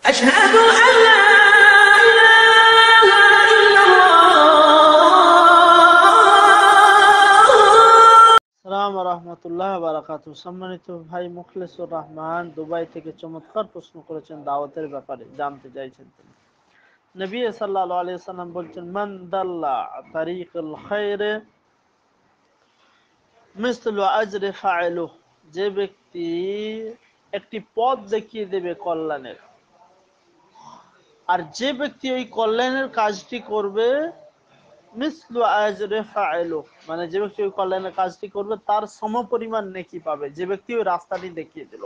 আশহাদু আল্লা ইলাহা ইল্লাল্লাহ। আসসালামু রাহমাতুল্লাহি ওয়া বারাকাতুহু। সম্মানিত ভাই মুখলেসুর রহমান দুবাই থেকে চমৎকার প্রশ্ন করেছেন দাওয়াতের ব্যাপারে, জানতে চাইছেন তিনি। নবী সাল্লাল্লাহু আলাইহি সাল্লাম বলছেন, মান দাল্লা তারিকুল খায়রে মিসলু আজরি ফাইলুহ, যে ব্যক্তি একটি পথ দেখিয়ে দেবে কল্যাণের, আর যে ব্যক্তি ওই কল্যাণের কাজটি করবে, মিসলু আজরি ফাইলুহ, মানে যে ব্যক্তি ওই কল্যাণের কাজটি করবে তার সমপরিমাণ নেকি পাবে যে ব্যক্তি ওই রাস্তাটি দেখিয়ে দিল।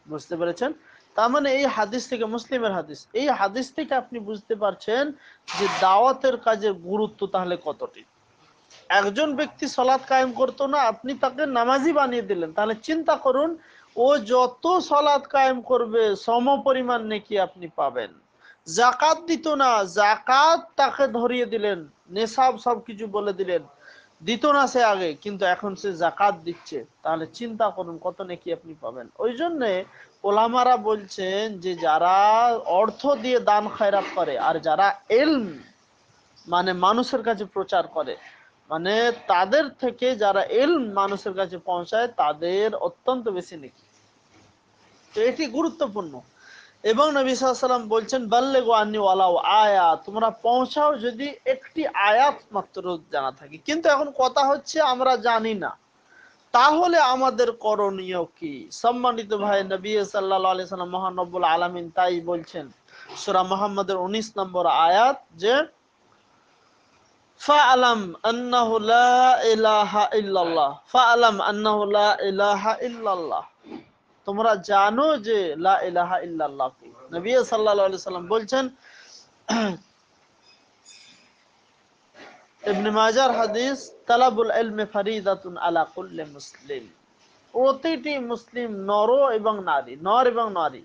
বুঝতে পেরেছেন? তার মানে এই হাদিস থেকে, মুসলিমের হাদিস, এই হাদিস থেকে আপনি বুঝতে পারছেন যে দাওয়াতের কাজের গুরুত্ব তাহলে কতটি। একজন ব্যক্তি সালাত কায়েম করতো না, আপনি তাকে নামাজি বানিয়ে দিলেন, তাহলে চিন্তা করুন ও যত সালাত কায়েম করবে সমপরিমাণ নেকি আপনি পাবেন। যাকাত দিত না, যাকাত তাকে ধরিয়ে দিলেন, নেশাব সবকিছু বলে দিলেন, দিত না সে আগে, কিন্তু এখন সে যাকাত দিচ্ছে, তাহলে চিন্তা করুন কত নেকি আপনি পাবেন। ওই জন্যে ওলামারা বলছেন যে যারা অর্থ দিয়ে দান খয়রাত করে আর যারা ইলম মানে মানুষের কাছে প্রচার করে, মানে তাদের থেকে যারা ইলম মানুষের কাছে পৌঁছায় তাদের অত্যন্ত বেশি নেকি। তো এটি গুরুত্বপূর্ণ। এবং নবী সাল্লাল্লাহু আলাইহি ওয়াসাল্লাম বলছেন, বাল্লিগু আন্নী ওয়ালাউ আয়া, তোমরা পৌঁছাও যদি একটি আয়াত মাত্র জানা থাকে। কিন্তু এখন কথা হচ্ছে আমরা জানি না, তাহলে আমাদের করণীয় কি? সম্মানিত ভাই, নবী সাল্লাল্লাহু আলাইহি ওয়াসাল্লাম মহান রব্বুল আলামিন তাই বলছেন সূরা মুহাম্মদের 19 নম্বর আয়াত, যে ফাআলাম আন্নাহু লা ইলাহা ইল্লাল্লাহ, ফাআলাম আন্নাহু লা ইলাহা ইল্লাল্লাহ, তোমরা জানো যে লা ইলাহা ইল্লাল্লাহ কি। নবী সাল্লাল্লাহু আলাইহি ওয়াসাল্লাম বলছেন, ইবনে মাজার হাদিস, তালাবুল ইলমি ফারিদাতুন আলা কুল্লি মুসলিম, প্রতিটি মুসলিম নর এবং নারী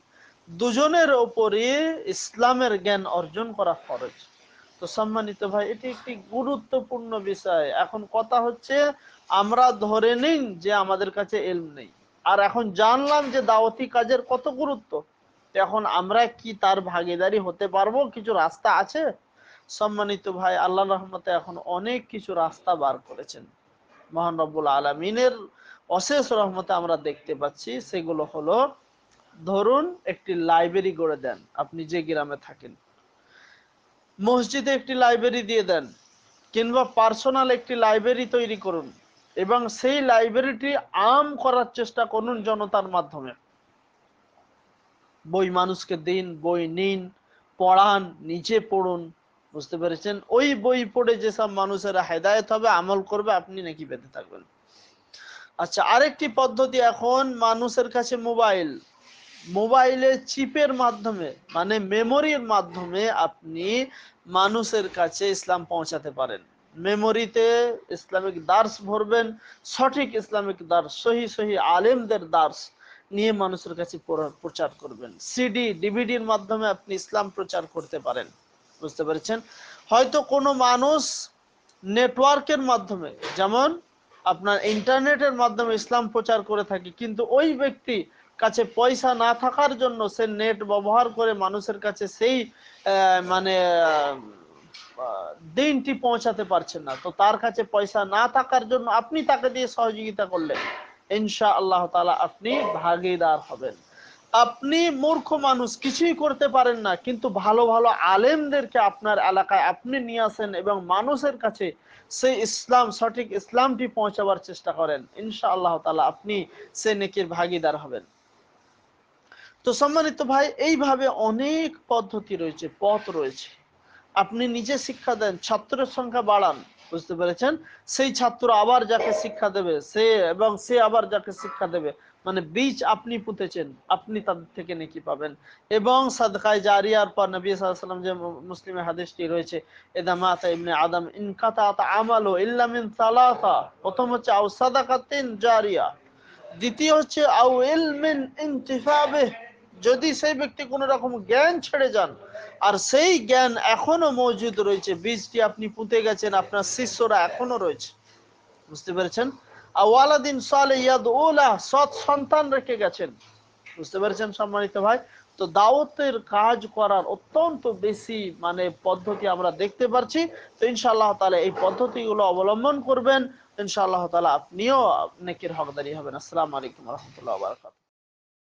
দুজনের উপরে ইসলামের জ্ঞান অর্জন করা ফরজ। তো সম্মানিত ভাই, এটি একটি গুরুত্বপূর্ণ বিষয়। এখন কথা হচ্ছে আমরা ধরে নিন যে আমাদের কাছে ইলম নেই, আর এখন জানলাম যে দাওয়াতি কাজের কত গুরুত্ব, এখন আমরা কি তার ভাগীদারি হতে পারবো? কিছু রাস্তা আছে সম্মানিত ভাই, আল্লাহর রহমতে এখন অনেক কিছু রাস্তা বার করেছেন মহান রব্বুল আলামিনের অশেষ রহমতে আমরা দেখতে পাচ্ছি। সেগুলো হলো, ধরুন একটি লাইব্রেরি গড়ে দেন, আপনি যে গ্রামে থাকেন, মসজিদে একটি লাইব্রেরি দিয়ে দেন, কিংবা পার্সোনাল একটি লাইব্রেরি তৈরি করুন এবং সেই লাইব্রেরিটি আম করার চেষ্টা করুন জনতার মাধ্যমে। বই মানুষকে দিন, বই নিন, পড়ান, নিজে পড়ুন। বুঝতে পেরেছেন? ওই বই পড়ে যেসব মানুষেরা হেদায়েত হবে, আমল করবে, আপনি নাকি পেতে থাকবেন। আচ্ছা, আরেকটি পদ্ধতি, এখন মানুষের কাছে মোবাইলের চিপের মাধ্যমে, মানে মেমোরির মাধ্যমে আপনি মানুষের কাছে ইসলাম পৌঁছাতে পারেন। মেমোরিতে ইসলামিক দার্স ভরবেন, সঠিক ইসলামিক দার্স, সহি আলেমদের দার্স নিয়ে মানুষের কাছে প্রচার করবেন। সিডি ডিভিডির মাধ্যমে আপনি ইসলাম প্রচার করতে পারেন। বুঝতে পেরেছেন? হয়তো কোনো মানুষ নেটওয়ার্কের মাধ্যমে, যেমন আপনার ইন্টারনেটের মাধ্যমে ইসলাম প্রচার করে থাকে, কিন্তু ওই ব্যক্তি কাছে পয়সা না থাকার জন্য সে নেট ব্যবহার করে মানুষের কাছে সেই মানে দিনটি পৌঁছাতে পারছেন না। তো তার কাছে পয়সা না থাকার জন্য আপনি তাকে দিয়ে সহযোগিতা করলেন, ইনশাআল্লাহ তাআলা আপনি ভাগীদার হবেন। আপনি মূর্খ মানুষ, কিছুই করতে পারেন না, কিন্তু ভালো ভালো আলেমদেরকে আপনার এলাকায় আপনি নিয়ে আসেন এবং মানুষের কাছে সেই ইসলাম, সঠিক ইসলামটি পৌঁছাবার চেষ্টা করেন, ইনশাআল্লাহ তাআলা আপনি সে নেকির ভাগীদার হবেন। তো সম্মানিত ভাই, এইভাবে অনেক পদ্ধতি রয়েছে, পথ রয়েছে। আপনি নিজে শিক্ষা দেন, ছাত্রের সংখ্যা বাড়ান। বুঝতে পেরেছেন? সেই ছাত্র আবার যাকে শিক্ষা দেবে, সে আবার যাকে শিক্ষা দেবে, মানে বীজ আপনি পুঁতেছেন, আপনি তাদের থেকে নেকি পাবেন। এবং সাদকায়ে জারিয়ার পর নবী সাল্লাল্লাহু আলাইহি ওয়াসাল্লাম, যে মুসলিমে হাদিসটি রয়েছে, ইদা মাতা ইবনে আদম ইনকাতাত আমালু ইল্লা মিন সালাসা, প্রথম হচ্ছে আও সাদাকাতিন জারিয়া, দ্বিতীয় হচ্ছে আও ইলমিন ইনতিফা বিহি, যদি সেই ব্যক্তি কোন রকম জ্ঞান ছেড়ে যান আর সেই জ্ঞান এখনো মজুদ রয়েছে, বীজটি আপনি পুঁতে গেছেন, আপনার শিষ্যরা এখনো রয়েছে। বুঝতে পেরেছেন? আওয়ালাদিন সালেহ ইয়াদউলা, সৎ সন্তান রেখে গেছেন। বুঝতে পেরেছেন সম্মানিত ভাই? তো দাওয়াতের কাজ করার অত্যন্ত বেশি মানে পদ্ধতি আমরা দেখতে পাচ্ছি। তো ইনশাআল্লাহ তাআলা এই পদ্ধতিগুলো অবলম্বন করবেন, ইনশাআল্লাহ তাআলা আপনিও নেকির হকদারি হবেন। আসসালামু আলাইকুম ওয়া রাহমাতুল্লাহি ওয়া বারাকাতুহু।